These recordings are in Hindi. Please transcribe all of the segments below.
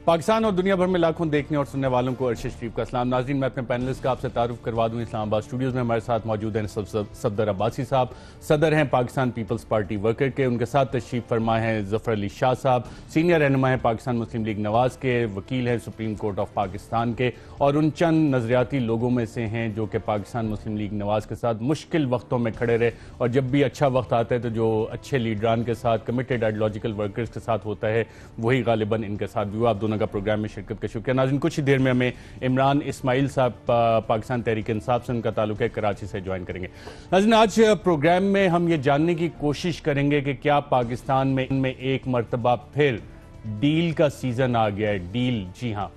पाकिस्तान और दुनिया भर में लाखों देखने और सुनने वालों को अरशद शरीफ का सलाम। नाज़रीन, मैं अपने पैनलिस्ट का आपसे तारुफ करवा दूं। इस्लामाबाद स्टूडियोज़ में हमारे साथ मौजूद हैं सफदर अब्बासी साहब, सदर हैं पाकिस्तान पीपल्स पार्टी वर्कर के। उनके साथ तशरीफ फरमा हैं ज़फ़र अली शाह साहब, सीनियर रहनुमा हैं पाकिस्तान मुस्लिम लीग नवाज़ के, वकील हैं सुप्रीम कोर्ट ऑफ पाकिस्तान के, और उन चंद नज़रियाती लोगों में से हैं जो कि पाकिस्तान मुस्लिम लीग नवाज़ के साथ मुश्किल वक्तों में खड़े रहे, और जब भी अच्छा वक्त आता है तो जो अच्छे लीडरान के साथ, कमिटेड आइडियोलॉजिकल वर्कर्स के साथ होता है, वही गालिबन इनके साथ भी हुआ। आप दोनों का प्रोग्राम में शिरकत का शुक्रिया। नाज़रीन, कुछ ही देर में हमें इमरान इस्माइल साहब पाकिस्तान तहरीक इंसाफ से, उनका ताल्लुक है, कराची से ज्वाइन करेंगे। नाज़रीन, आज प्रोग्राम में हम ये जानने की कोशिश करेंगे कि क्या पाकिस्तान में एक मरतबा फिर डील का सीज़न आ गया है। डील, जी हाँ,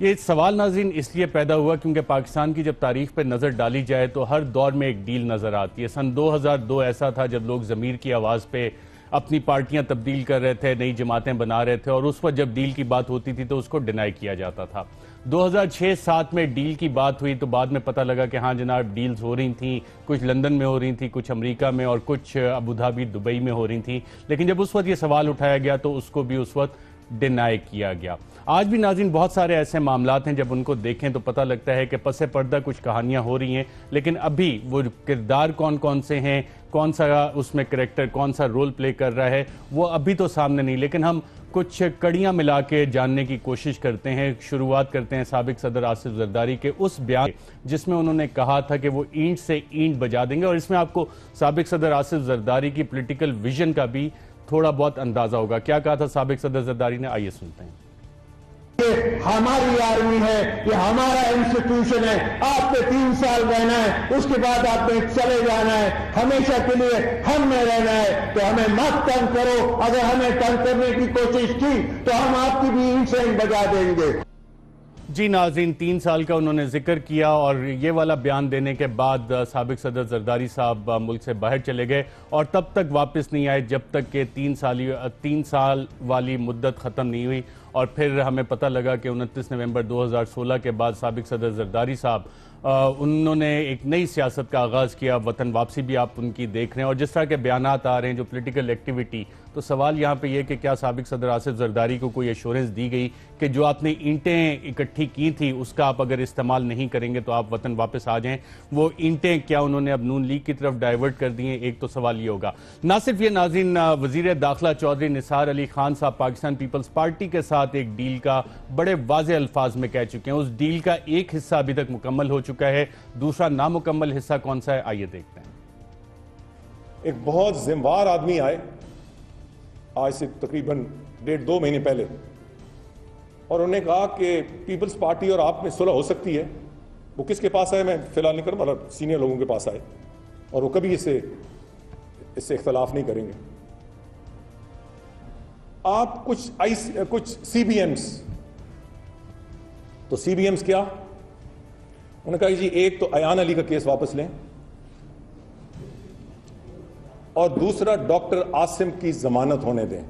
ये सवाल नाज़रीन इसलिए पैदा हुआ क्योंकि पाकिस्तान की जब तारीख पर नज़र डाली जाए तो हर दौर में एक डील नज़र आती है। सन 2002 ऐसा था जब लोग ज़मीर की आवाज़ पे अपनी पार्टियां तब्दील कर रहे थे, नई जमातें बना रहे थे, और उस पर जब डील की बात होती थी तो उसको डिनाई किया जाता था। 2006-07 में डील की बात हुई तो बाद में पता लगा कि हाँ जनाब, डील्स हो रही थी, कुछ लंदन में हो रही थी, कुछ अमेरिका में, और कुछ अबू धाबी, दुबई में हो रही थी। लेकिन जब उस वक्त ये सवाल उठाया गया तो उसको भी उस वक्त डिनाई किया गया। आज भी नाज़रीन बहुत सारे ऐसे मामलात हैं जब उनको देखें तो पता लगता है कि पसे पर्दा कुछ कहानियां हो रही हैं, लेकिन अभी वो किरदार कौन कौन से हैं, कौन सा उसमें करैक्टर कौन सा रोल प्ले कर रहा है, वो अभी तो सामने नहीं। लेकिन हम कुछ कड़ियां मिला के जानने की कोशिश करते हैं। शुरुआत करते हैं साबिक सदर आसिफ जरदारी के उस बयान जिसमें उन्होंने कहा था कि वो ईंट से ईंट बजा देंगे, और इसमें आपको साबिक सदर आसिफ जरदारी की पॉलिटिकल विजन का भी थोड़ा बहुत अंदाजा होगा। क्या कहा था साबिक सदर जरदारी ने, आइए सुनते हैं। ये हमारी आर्मी है, ये हमारा इंस्टीट्यूशन है, आपने 3 साल रहना है, उसके बाद आपने चले जाना है, हमेशा के लिए हम में रहना है, तो हमें मत तंग करो। अगर हमें तंग करने की कोशिश की तो हम आपकी भी ईंट से बजा देंगे। जी नाज़रीन, 3 साल का उन्होंने जिक्र किया, और ये वाला बयान देने के बाद साबिक सदर जरदारी साहब मुल्क से बाहर चले गए और तब तक वापस नहीं आए जब तक कि 3 साल वाली मुद्दत ख़त्म नहीं हुई। और फिर हमें पता लगा कि 29 नवंबर 2016 के बाद साबिक सदर जरदारी साहब उन्होंने एक नई सियासत का आगाज़ किया। वतन वापसी भी आप उनकी देख रहे हैं, और जिस तरह के बयानात आ रहे हैं, जो पॉलिटिकल एक्टिविटी, तो सवाल यहाँ पे ये कि क्या साबिक सदर आसिफ जरदारी को कोई एश्योरेंस दी गई कि जो आपने ईंटें इकट्ठी की थी उसका आप अगर इस्तेमाल नहीं करेंगे तो आप वतन वापस आ जाएं। वो ईंटें क्या उन्होंने अब नून लीग की तरफ डाइवर्ट कर दी हैं? एक तो सवाल ये होगा। ना सिर्फ ये नाज़रीन, वज़ीर दाखिला चौधरी निसार अली खान साहब पाकिस्तान पीपल्स पार्टी के साथ एक डील का बड़े वाज़े अल्फाज में कह चुके हैं। उस डील का एक हिस्सा अभी तक मुकम्मल हो चुका है, दूसरा नामुकम्मल हिस्सा कौन सा है, आइए देखते हैं। एक बहुत जिम्मेवार आदमी आए आज से तकरीबन 1.5-2 महीने पहले, और उन्होंने कहा कि पीपल्स पार्टी और आप में सुलह हो सकती है। वो किसके पास आए मैं फिलहाल नहीं करूँ, मतलब सीनियर लोगों के पास आए, और वो कभी इससे इख्तलाफ नहीं करेंगे। आप कुछ CBMs, तो CBMs क्या? उन्होंने कहा जी, एक तो अयान अली का केस वापस लें, और दूसरा डॉक्टर आसिम की जमानत होने दें।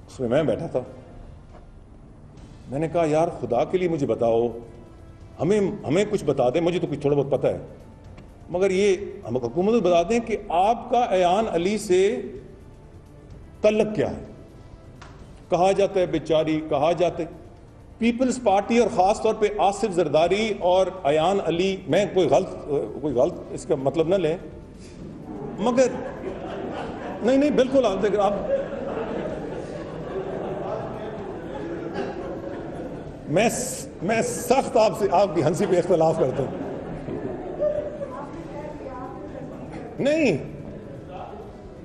उसमें मैं बैठा था, मैंने कहा यार खुदा के लिए मुझे बताओ, हमें कुछ बता दें, मुझे तो कुछ थोड़ा बहुत पता है, मगर ये हम हुकूमत को बता दें कि आपका अयान अली से तल्लक क्या है। कहा जाता है बेचारी, कहा जाता है पीपल्स पार्टी और ख़ास तौर पे आसिफ जरदारी और अयान अली, मैं कोई गलत इसका मतलब न लें, मगर नहीं बिल्कुल आप मैं सख्त आपसे आपकी हंसी पे इख्तलाफ करता हूं। नहीं,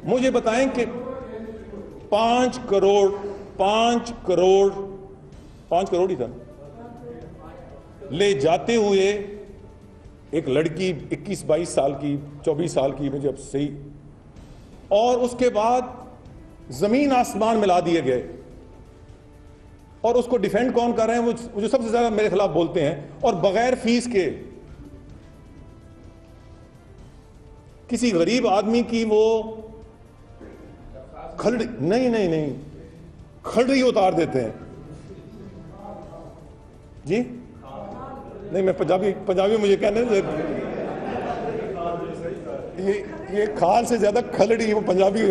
मुझे बताएं कि 5 करोड़ ही था ले जाते हुए एक लड़की 21-22 साल की, 24 साल की, मुझे अब सही, और उसके बाद जमीन आसमान मिला दिए गए, और उसको डिफेंड कौन कर रहे हैं? वो जो सबसे ज्यादा मेरे खिलाफ बोलते हैं, और बगैर फीस के किसी गरीब आदमी की वो नहीं खलड़ी उतार देते हैं जी। नहीं, मैं पंजाबी मुझे कहने ये खाल से ज्यादा खलड़ी, वो पंजाबी।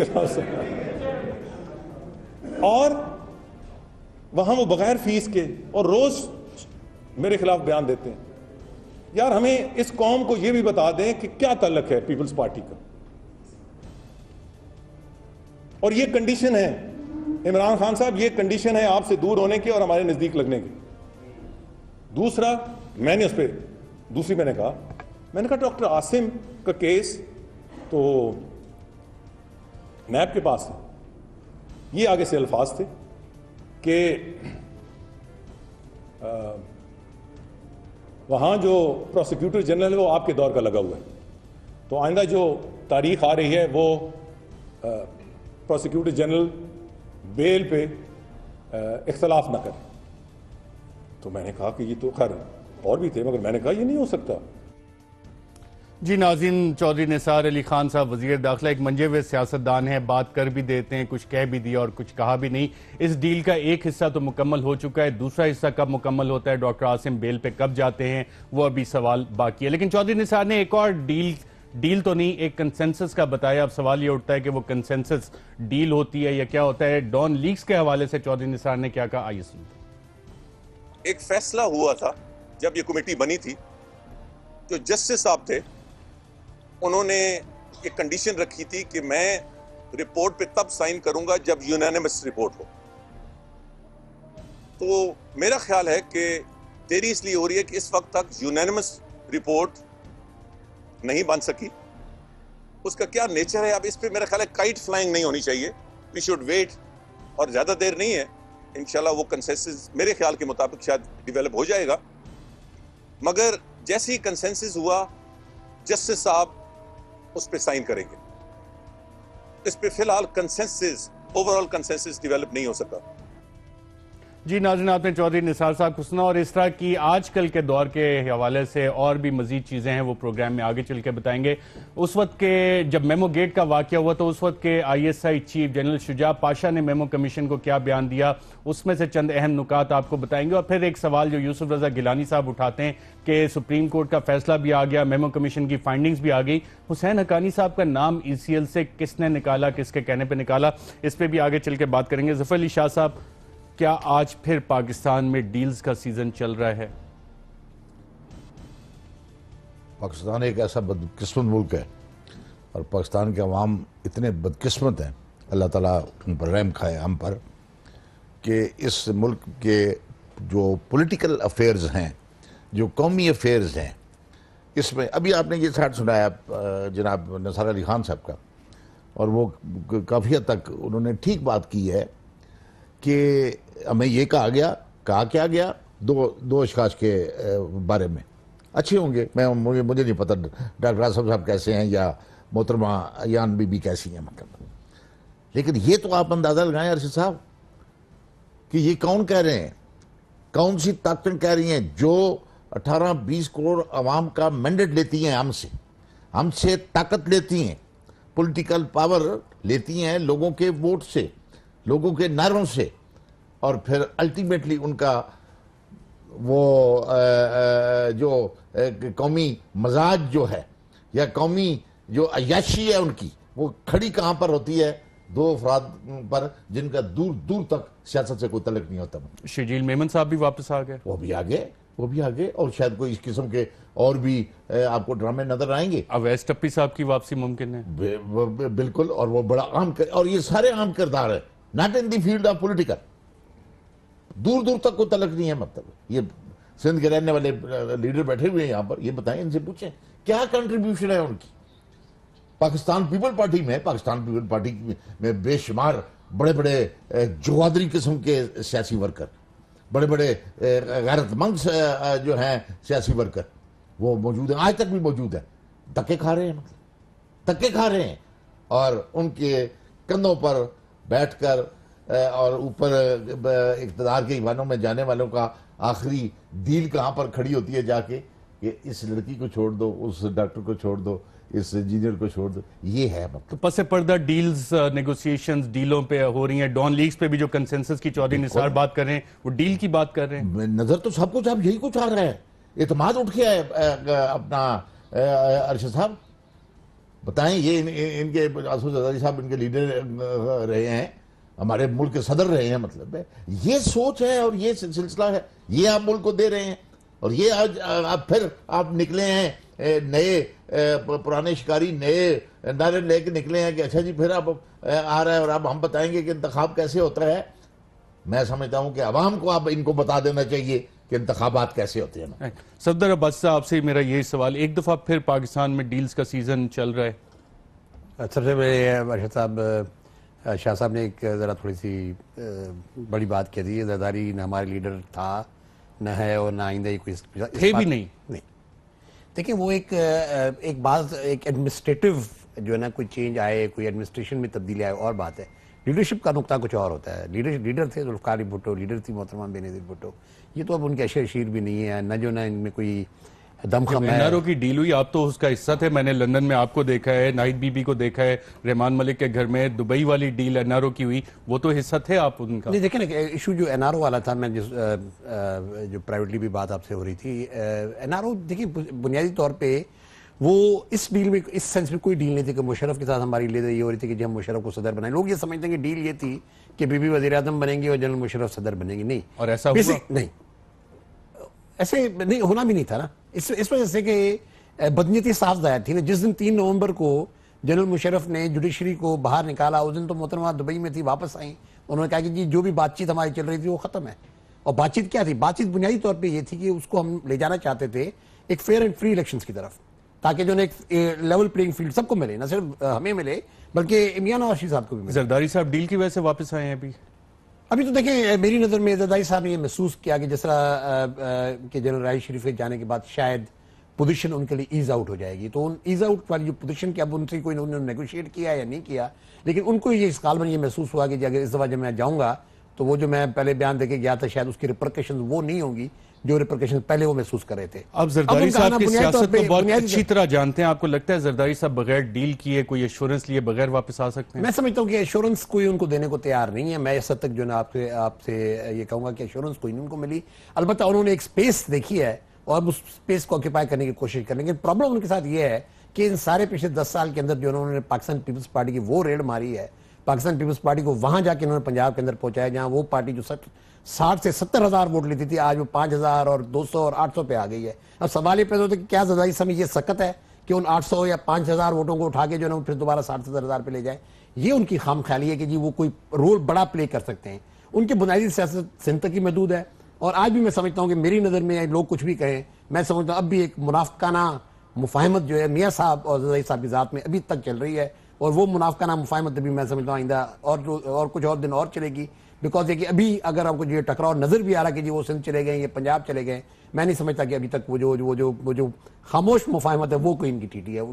और वहां वो बगैर फीस के और रोज मेरे खिलाफ बयान देते हैं। यार हमें इस कौम को यह भी बता दें कि क्या ताल्लुक है पीपल्स पार्टी का। और ये कंडीशन है इमरान खान साहब, ये कंडीशन है आपसे दूर होने की और हमारे नजदीक लगने की। दूसरा, मैंने उस पर दूसरी मैंने कहा डॉक्टर आसिम का केस तो नैब के पास है। ये आगे से अल्फाज थे कि वहां जो प्रोसिक्यूटर जनरल है वो आपके दौर का लगा हुआ है, तो आइंदा जो तारीख आ रही है वो प्रोसिक्यूटर जनरल बेल पे इख्तलाफ ना करे। तो मैंने कहा कि ये तो खैर और भी थे, मगर मैंने कहा ये नहीं हो सकता। जी नाज़रीन, चौधरी निसार अली खान साहब वज़ीर दाखिला एक मंजे हुए सियासतदान हैं, बात कर भी देते हैं, कुछ कह भी दिया और कुछ कहा भी नहीं। इस डील का एक हिस्सा तो मुकम्मल हो चुका है, दूसरा हिस्सा कब मुकम्मल होता है, डॉक्टर आसिम बेल पे कब जाते हैं, वो अभी सवाल बाकी है। लेकिन चौधरी निसार ने एक और डील तो नहीं, एक कंसेंसस का बताया। अब सवाल ये उठता है कि वो कंसेंसस डील होती है या क्या होता है। डॉन लीक्स के हवाले से चौधरी निसार ने क्या कहा, आइए सुनते। एक फैसला हुआ था जब ये कमेटी बनी थी, जो जस्टिस साहब थे उन्होंने एक कंडीशन रखी थी कि मैं रिपोर्ट पे तब साइन करूंगा जब यूनानिमस रिपोर्ट हो। तो मेरा ख्याल है कि देरी इसलिए हो रही है कि इस वक्त तक यूनानिमस रिपोर्ट नहीं बन सकी। उसका क्या नेचर है, अब इस पे मेरा ख्याल है काइट फ्लाइंग नहीं होनी चाहिए। वी शुड वेट, और ज्यादा देर नहीं है, इंशाल्लाह वो कंसेंसस मेरे ख्याल के मुताबिक शायद डिवेलप हो जाएगा। मगर जैसे ही कंसेंसस हुआ, जस्टिस साहब उस पर साइन करेंगे। इस पे फिलहाल कंसेंसस, ओवरऑल कंसेंसस डिवेलप नहीं हो सका। जी नाज़रीन, आपने चौधरी निसार साहब को सुना और इस तरह की आजकल के दौर के हवाले से और भी मजीद चीज़ें हैं वो प्रोग्राम में आगे चल के बताएंगे। उस वक्त के जब मेमो गेट का वाक़या हुआ तो उस वक्त के ISI chief general Shuja Pasha ने मेमो कमीशन को क्या बयान दिया, उसमें से चंद अहम नुकात आपको बताएंगे। और फिर एक सवाल जो यूसुफ रजा गिलानी साहब उठाते हैं कि सुप्रीम कोर्ट का फैसला भी आ गया, मेमो कमीशन की फाइंडिंग्स भी आ गई, हुसैन हक्कानी साहब का नाम ECL से किसने निकाला, किसके कहने पर निकाला, इस पर भी आगे चल के बात करेंगे। ज़फ़र अली शाह साहब, क्या आज फिर पाकिस्तान में डील्स का सीजन चल रहा है? पाकिस्तान एक ऐसा बदकिस्मत मुल्क है और पाकिस्तान के अवाम इतने बदकिस्मत हैं, अल्लाह ताला उन पर रहम खाए हम पर, कि इस मुल्क के जो पॉलिटिकल अफेयर्स हैं, जो कौमी अफेयर्स हैं, इसमें अभी आपने ये साठ सुनाया जनाब निसार अली खान साहब का, और वो काफ़ी हद तक उन्होंने ठीक बात की है कि हमें ये कहा क्या गया दो अशखास के बारे में। अच्छे होंगे, मुझे नहीं पता डॉक्टर आसिम साहब कैसे हैं या मोहतरमा यान बीबी कैसी हैं, मतलब, लेकिन ये तो आप अंदाज़ा लगाएं अरशद साहब कि ये कौन कह रहे हैं, कौन सी ताकतें कह रही हैं जो 18-20 करोड़ आवाम का मैंडेट लेती हैं, हमसे ताकत लेती हैं, पॉलिटिकल पावर लेती हैं लोगों के वोट से, लोगों के नारों से, और फिर अल्टीमेटली उनका वो जो कौमी मजाज जो है या कौमी जो अय्याशी है उनकी, वो खड़ी कहाँ पर होती है? दो अफराद पर जिनका दूर दूर तक सियासत से कोई तल्लुक नहीं होता। शजील मेमन साहब भी वापस आ गए, वो भी आ गए और शायद कोई इस किस्म के और भी आपको ड्रामे नजर आएंगे। अवैस टप्पी साहब की वापसी मुमकिन है, बिल्कुल, और वो बड़ा और ये सारे आम किरदार है, not in the field of political, दूर दूर तक कोई तलक नहीं है। मतलब ये सिंध के रहने वाले लीडर बैठे हुए हैं यहाँ पर, ये बताएं, इनसे पूछें क्या कंट्रीब्यूशन है उनकी पाकिस्तान पीपल पार्टी में। पाकिस्तान पीपल पार्टी में बेशुमार बड़े बड़े जवादरी किस्म के सियासी वर्कर, बड़े बड़े गैरतमंद जो हैं सियासी वर्कर, वो मौजूद हैं, आज तक भी मौजूद है। धक्के खा रहे हैं, मतलब धक्के खा रहे हैं, और उनके कंधों पर बैठकर और ऊपर इक़्तिदार के ईवानों में जाने वालों का आखिरी डील कहाँ पर खड़ी होती है जाके, कि इस लड़की को छोड़ दो, उस डॉक्टर को छोड़ दो, इस इंजीनियर को छोड़ दो। ये है मतलब पस पर्दा डील्स, नेगोशिएशंस डीलों पे हो रही हैं। डॉन लीग्स पे भी जो कंसेंसस की चौधरी निसार बात कर रहे हैं, वो डील की बात कर रहे हैं। नजर तो सब कुछ अब यही कुछ आ रहा है, एतमाद उठ गया है अपना। अरशद साहब बताएं, ये इनके आसफ जरदारी साहब इनके लीडर रहे हैं, हमारे मुल्क के सदर रहे हैं, मतलब है ये सोच है और ये सिलसिला है, ये आप मुल्क को दे रहे हैं। और ये आज आप फिर आप निकले हैं नए पुराने शिकारी नए नारे लेके निकले हैं कि अच्छा जी फिर आप आ रहा है और अब हम बताएंगे कि इंतखाब कैसे होता है। मैं समझता हूं कि अवाम को आप इनको बता देना चाहिए कि इंतखाबात कैसे होते हैं ना। सफदर अब्बासी साहब से मेरा यही सवाल, एक दफा फिर पाकिस्तान में डील्स का सीजन चल रहा है। सबसे पहले अरशद साहब, शाह साहब ने एक ज़रा थोड़ी सी बड़ी बात कह दी है। जरदारी न हमारे लीडर था, न है और न आइंदा ही कोई थे भी नहीं। देखिए वो एक बात, एक एडमिनिस्ट्रेटिव जो है ना कोई चेंज आए, कोई एडमिनिस्ट्रेशन में तब्दीली आए और बात है। लीडरशिप का नुकता कुछ और होता है। लीडर थे जुल्फ़िकार भुट्टो, लीडर थी मोहतरमा बेनज़ीर भुट्टो। ये तो अब उनके अशर भी नहीं है, न जो ना इनमें कोई दमखम है। एनआरओ की डील हुई, आप तो उसका हिस्सा थे। मैंने लंदन में आपको देखा है, नाहिद बीबी को देखा है, रहमान मलिक के घर में दुबई वाली डील एनआरओ की हुई, वो तो हिस्सा थे आप उनका। नहीं देखिए ना, इशू जो एनआरओ वाला था, मैं जो प्राइवेटली भी बात आपसे हो रही थी, एनआरओ देखिए बुनियादी तौर पे वो इस डील में, इस सेंस में कोई डील नहीं थी कि मुशर्रफ के साथ हमारी ले ये हो रही थी कि जब हम मुशर्रफ को सदर बनाए। लोग ये समझते हैं कि डील ये थी कि बीबी वज़ीर आज़म बनेंगे और जनरल मुशर्रफ सदर बनेंगे। नहीं, और ऐसा हुआ नहीं, ऐसे नहीं होना भी नहीं था ना। इस वजह से कि बदनीयती साफ जाहिर थी ना। जिस दिन 3 नवंबर को जनरल मुशर्रफ ने जुडिशरी को बाहर निकाला, उस दिन तो मोहतरमा दुबई में थी, वापस आई। उन्होंने कहा कि जी जो भी बातचीत हमारी चल रही थी वो खत्म है। और बातचीत क्या थी? बातचीत बुनियादी तौर पे ये थी कि उसको हम ले जाना चाहते थे एक फेयर एंड फ्री इलेक्शंस की तरफ, ताकि जो एक लेवल प्लेइंग फील्ड सबको मिले, न सिर्फ हमें मिले बल्कि इमरान नवाज साहब को भी मिले। जरदारी साहब डील की वजह से वापस आए हैं अभी तो देखें, मेरी नज़र में जरदारी साहब ने ये महसूस किया कि जिस तरह कि जनरल राइस शरीफ के जाने के बाद शायद पोजीशन उनके लिए ईज आउट हो जाएगी। तो उन ईज आउट वाली जो पोजीशन की अब उनसे कोई उन्होंने नेगोशिएट किया या नहीं किया, लेकिन उनको ये इस काल में ये महसूस हुआ कि अगर इस दफ़ा जब मैं जाऊँगा तो वो जो मैं पहले बयान देके गया था शायद उसकी रिपरकशन वो नहीं होंगी जो रिपरकशन पहले वो महसूस कर रहे थे। अब जरदारी साहब की सियासत को बहुत अच्छी तरह जानते हैं। आपको लगता है जरदारी साहब बगैर डील किए, कोई एश्योरेंस लिए बगैर वापस आ सकते हैं? मैं समझता हूँ कि एश्योरेंस कोई उनको देने को तैयार नहीं है। मैं इस हद तक जो ना आपसे ये कहूँगा कि एश्योरेंस कोई नहीं उनको मिली। अलबत्ता उन्होंने एक स्पेस देखी है और उस स्पेस को ऑक्यूपाई करने की कोशिश करेंगे। प्रॉब्लम उनके साथ ये है कि इन सारे पिछले 10 साल के अंदर जो उन्होंने पाकिस्तान पीपल्स पार्टी की वो रेड मारी है, पाकिस्तान पीपल्स पार्टी को वहां जाके उन्होंने पंजाब के अंदर पहुंचाया जहां वो पार्टी जो 60 से 70 हज़ार वोट लेती थी, आज वो 5,000 और 200 और 800 पे आ गई है। अब सवाल ये पैदा होता है कि क्या जरदारी साहब ये सकत है कि उन 800 या 5,000 वोटों को उठा के जो है फिर दोबारा 60-70 हज़ार पे ले जाए? ये उनकी खाम ख्याली है कि जी वो कोई रोल बड़ा प्ले कर सकते हैं। उनकी बुनियादी सियासत सिंध तक ही महदूद है। और आज भी मैं समझता हूँ कि मेरी नज़र में लोग कुछ भी कहें, मैं समझता हूँ अब भी एक मुनाफकाना मुफाहमत जो है मियाँ साहब और जरदारी साहब की ज़ात में अभी तक चल रही है। और वो मुनाफकाना मुफाहमत भी मैं समझता हूँ आइंदा और कुछ और दिन और चलेगी। बिकॉज ये कि अभी अगर आपको ये टकराव नजर भी आ रहा है कि जी वो सिंध चले गए, ये पंजाब चले गए, मैं नहीं समझता कि अभी तक वो जो खामोश मुफाहमत है वो कोई इनकी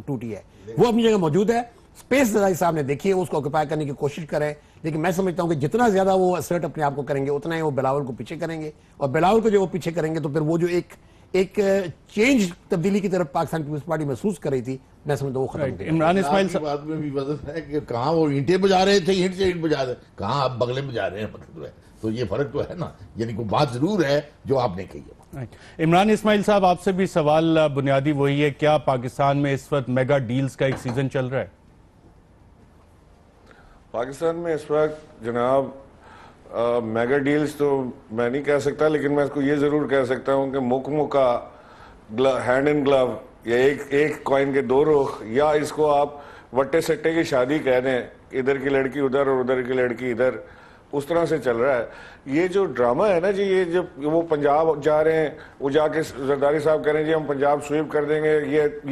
टूटी है। वो अपनी जगह मौजूद है। स्पेस जरदारी साहब ने देखी है, उसको ऑक्यूपाई करने की कोशिश करें। लेकिन मैं समझता हूँ कि जितना ज्यादा वो असर्ट अपने आप को करेंगे उतना ही वो बिलावल को पीछे करेंगे। और बिलावल को जो वो पीछे करेंगे तो फिर वो जो एक चेंज तब्दीली की तरफ पाकिस्तान पीपल्स पार्टी महसूस कर रही थी, मैं समझता हूँ वो खत्म हो गया। इमरान इस्माइल की बात में भी वजह है कि कहाँ वो ईंटें बजा रहे थे, ईंट से ईंट बजा रहे, कहाँ आप बगले में जा रहे हैं, मतलब है। तो ये फर्क तो है ना, यानी कोई बात जरूर है जो आपने कही है। इमरान इस्माइल साहब, आपसे भी सवाल बुनियादी वही है, क्या पाकिस्तान में इस वक्त मेगा डील्स का एक सीजन चल रहा है? पाकिस्तान में इस वक्त जनाब मेगा डील्स तो मैं नहीं कह सकता, लेकिन मैं इसको ये ज़रूर कह सकता हूँ कि मुका हैंड इन ग्लव या एक कॉइन के 2 रुख, या इसको आप वट्टे सट्टे की शादी कह दें, इधर की लड़की उधर और उधर की लड़की इधर, उस तरह से चल रहा है। ये जो ड्रामा है ना जी, ये जब वो पंजाब जा रहे हैं, वो जाके जरदारी साहब कह रहे हैं जी हम पंजाब स्वीप कर देंगे,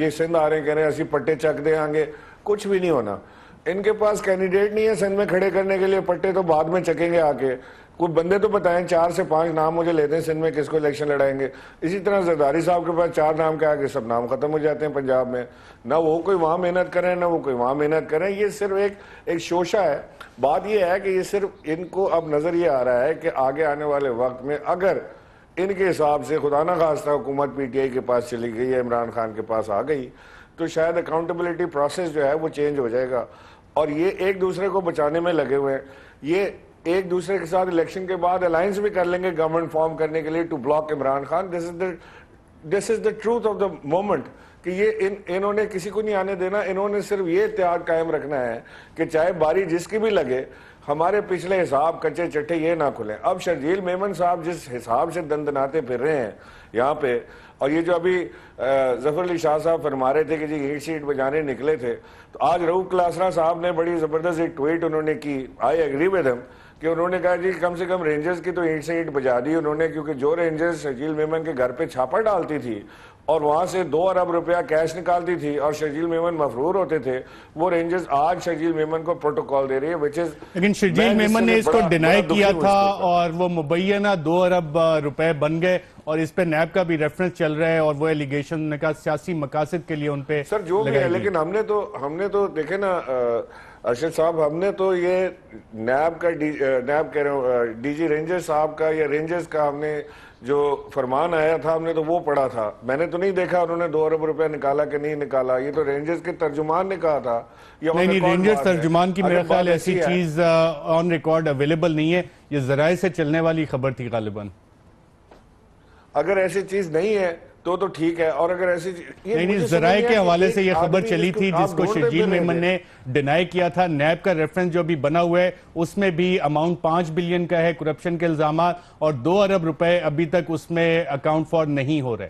ये सिंध आ रहे हैं कह रहे हैं असी पट्टे चक देंगे, कुछ भी नहीं होना। इनके पास कैंडिडेट नहीं है सिंध में खड़े करने के लिए, पट्टे तो बाद में चकेंगे आके। कुछ बंदे तो बताएं, 4 से 5 नाम मुझे लेते हैं सिंध में किसको इलेक्शन लड़ाएंगे। इसी तरह जरदारी साहब के पास 4 नाम के आगे सब नाम खत्म हो जाते हैं पंजाब में। ना वो कोई वहाँ मेहनत करें ना वो कोई वहाँ मेहनत करें। ये सिर्फ एक शोशा है। बात ये है कि ये सिर्फ इनको अब नजर ये आ रहा है कि आगे आने वाले वक्त में अगर इनके हिसाब से खुदा ना खास्ता हुकूमत PTI के पास चली गई है, इमरान खान के पास आ गई, तो शायद अकाउंटेबिलिटी प्रोसेस जो है वो चेंज हो जाएगा। और ये एक दूसरे को बचाने में लगे हुए हैं। ये एक दूसरे के साथ इलेक्शन के बाद अलायंस भी कर लेंगे गवर्नमेंट फॉर्म करने के लिए to block Imran Khan. This is the truth of the moment कि ये इन्होंने किसी को नहीं आने देना, इन्होंने सिर्फ ये त्याग कायम रखना है कि चाहे बारी जिसकी भी लगे हमारे पिछले हिसाब कच्चे चट्टे ये ना खुले। अब शर्जील मेमन साहब जिस हिसाब से दंदनाते फिर रहे हैं यहाँ पे, और ये जो अभी जफर अली शाह साहब फरमा रहे थे कि जी ईट शीट बजाने निकले थे, तो आज रऊफ क्लासरा साहब ने बड़ी जबरदस्त एक ट्वीट उन्होंने की, आई एग्री विद हिम, कि उन्होंने कहा जी कम से कम रेंजर्स की तो ईट से ईट बजा दी उन्होंने, क्योंकि जो रेंजर्स शर्जील मेमन के घर पे छापा डालती थी और वहां से 2 अरब रुपया कैश निकालती थी और शर्जील मेमन मफरूर होते थे, वो रेंजर्स आज शर्जील मेमन को प्रोटोकॉल दे रही है, विच इज। लेकिन शर्जील मेमन ने इसको डिनाई किया था और वो मुबैना 2 अरब रुपए बन गए और इस पे नैब का भी रेफरेंस चल रहा है और वो एलिगेशन ने कहा सियासी मकासद के लिए उन पे सर जो भी है। लेकिन हमने तो देखे ना अरशद साहब, हमने तो ये नैब कह रहे हूँ डीजी रेंजर साहब का या रेंजर्स का हमने जो फरमान आया था हमने तो वो पढ़ा था। मैंने तो नहीं देखा उन्होंने 2 अरब रुपया निकाला कि नहीं निकाला, ये तो रेंजर्स के तर्जुमान ने कहा था। नहीं, रेंजर्स तर्जुमान की मेरे ख्याल ऐसी चीज ऑन रिकॉर्ड अवेलेबल नहीं है, ये जराए से चलने वाली खबर थी गालिबन। अगर ऐसी चीज नहीं है तो ठीक है, और अगर ऐसी नहीं जराए के हवाले से ये खबर चली थी जिसको शर्जील मेमन ने डिनाई किया था। नैब का रेफरेंस जो भी बना हुआ है उसमें भी अमाउंट 5 बिलियन का है करप्शन के इल्जाम, और 2 अरब रुपए अभी तक उसमें अकाउंट फॉर नहीं हो रहे।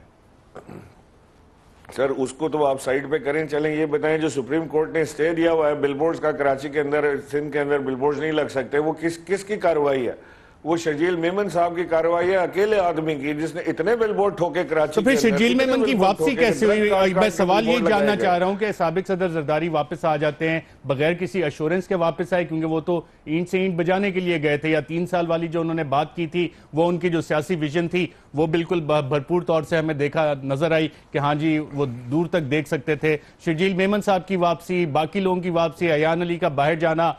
सर उसको तो आप साइड पे करें, चलें ये बताएं जो सुप्रीम कोर्ट ने स्टे दिया हुआ है बिलबोर्ड्स का, कराची के अंदर सिंध के अंदर बिलबोर्ड्स नहीं लग सकते, वो किसकी कार्रवाई है? वो शर्जील मेमन साहब की कार्रवाई है, अकेले आदमी की जिसने इतने बिलबोर्ड ठोके कराची। तो फिर शर्जील मेमन की वापसी कैसे हुई? मैं सवाल ये जानना चाह रहा हूं कि साबिक सदर जरदारी वापस आ जाते हैं बगैर किसी अश्योरेंस के वापस आए, क्योंकि वो तो ईंट से ईंट बजाने के लिए गए थे, या 3 साल वाली जो उन्होंने बात की थी वो उनकी जो सियासी विजन थी वो बिल्कुल भरपूर तौर से हमें देखा नजर आई कि हाँ जी वो दूर तक देख सकते थे। शर्जील मेमन साहब की वापसी, बाकी लोगों की वापसी, अयान अली का बाहर जाना,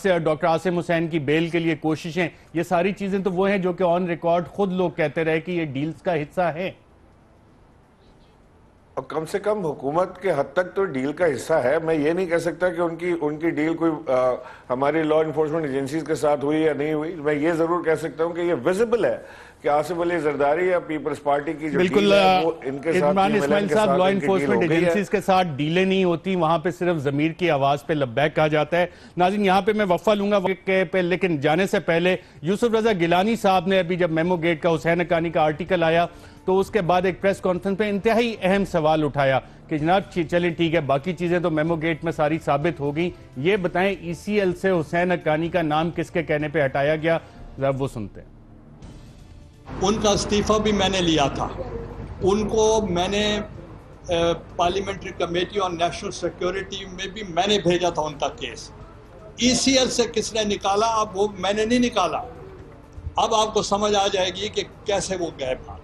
डॉक्टर आसिम हुसैन की बेल के लिए कोशिशें, ये सारी चीजें तो वो हैं जो कि ऑन रिकॉर्ड खुद लोग कहते रहे कि ये डील्स का हिस्सा है। और कम से कम हुकूमत के हद तक तो डील का हिस्सा है। मैं ये नहीं कह सकता कि उनकी डील कोई हमारी लॉ इन्फोर्समेंट एजेंसीज के साथ हुई या नहीं हुई। मैं ये जरूर कह सकता हूं कि ये विजिबल है कि आसिफ अली जरदारी या पीपल्स पार्टी की जो बिल्कुल डील है वो इनके साथ इमरान इस्माइल साहब लॉ इन्फोर्समेंट एजेंसीज के साथ डीलें नहीं होती, वहां पे सिर्फ जमीर की आवाज पे लब्बैक कहा जाता है। नाज़रीन यहाँ पे मैं वफ़ा लूंगा पे, लेकिन जाने से पहले यूसुफ रजा गिलानी साहब ने अभी जब मेमो गेट का हुसैन हक्कानी का आर्टिकल आया तो उसके बाद एक प्रेस कॉन्फ्रेंस पे इंतहाई अहम सवाल उठाया कि जनाब चलें ठीक है बाकी चीजें तो मेमो गेट में सारी साबित हो गई, ये बताएं ECL से हुसैन हक्कानी का नाम किसके कहने पे हटाया गया, जरा वो सुनते हैं। उनका इस्तीफा भी मैंने लिया था, उनको मैंने parliamentary committee on national security में भी मैंने भेजा था उनका केस। ECL से किसने निकाला, अब वो मैंने नहीं निकाला। अब आपको समझ आ जाएगी कि कैसे वो गए बाहर।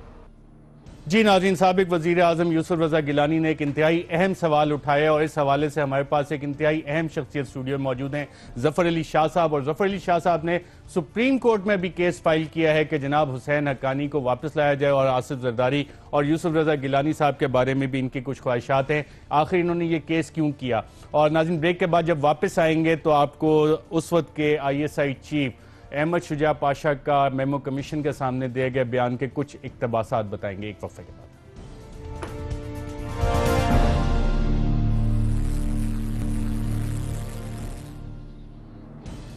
जी नाज़रीन, साबिक वज़ीर आज़म यूसुफ रज़ा गिलानी ने एक इंतहाई अहम सवाल उठाया और इस हवाले से हमारे पास एक इंतहाई अहम शख्सियत स्टूडियो में मौजूद हैं, ज़फ़र अली शाह साहब। और ज़फ़र अली शाह साहब ने सुप्रीम कोर्ट में भी केस फाइल किया है कि जनाब हुसैन हक्कानी को वापस लाया जाए, और आसिफ जरदारी और यूसुफ रज़ा गिलानी साहब के बारे में भी इनकी कुछ ख्वाहिशात हैं। आखिर इन्होंने ये केस क्यों किया? और नाज़रीन ब्रेक के बाद जब वापस आएंगे तो आपको उस वक्त के ISI चीफ अहमद शुजा पाशा का मेमो कमीशन के सामने दिए गए बयान के कुछ इक़्तिबासात बताएंगे एक वक्फे के बाद।